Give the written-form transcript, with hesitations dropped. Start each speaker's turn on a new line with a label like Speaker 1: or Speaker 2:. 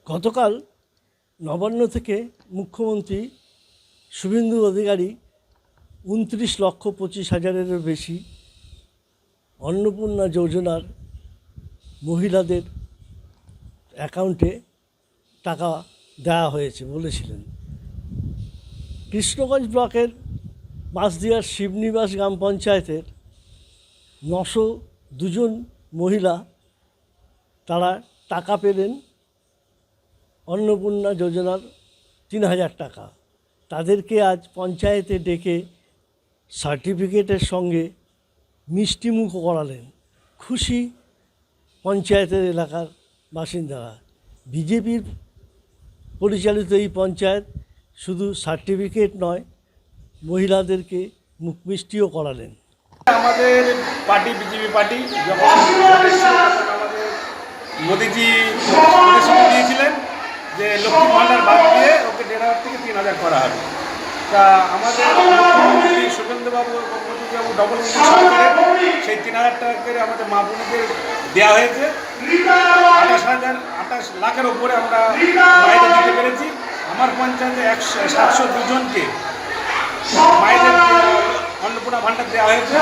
Speaker 1: গতকাল নবান্ন থেকে মুখ্যমন্ত্রী শুভেন্দু অধিকারী 29,25,000-এরও বেশি অন্নপূর্ণা যোজনার মহিলাদের অ্যাকাউন্টে টাকা দেওয়া হয়েছে বলেছিলেন। কৃষ্ণগঞ্জ ব্লকের বাঁশদিয়ার শিবনিবাস গ্রাম পঞ্চায়েতের 902 জন মহিলা তারা টাকা পেলেন অন্নপূর্ণা যোজনার 3,000 টাকা। তাদেরকে আজ পঞ্চায়েতে ডেকে সার্টিফিকেটের সঙ্গে মিষ্টিমুখও করালেন। খুশি পঞ্চায়েতের এলাকার বাসিন্দারা। বিজেপির পরিচালিত এই পঞ্চায়েত শুধু সার্টিফিকেট নয়, মহিলাদেরকে মুখ মিষ্টিও করালেন।
Speaker 2: আমাদের পার্টি বিজেপি পার্টি যখন আমাদের মোদিজি প্রতিশ্রুতি দিয়েছিলেন যে লক্ষ্মী ভাণ্ডার বাদ দিয়ে ওকে 1,500 থেকে 3,000 করা হবে। তা আমাদের মুখ্যমন্ত্রী শুভেন্দুবাবু মোদিবাবু ডবল ইঞ্জিন সরকারের সেই 3,000 টাকা করে আমাদের মা বোনদের দেওয়া হয়েছে। 28 লাখের ওপরে আমরা মায়েদের দিতে পেরেছি। আমার পঞ্চায়েতে 702 জনকে মায়েদের অন্নপূর্ণা ভাণ্ডার দেওয়া হয়েছে।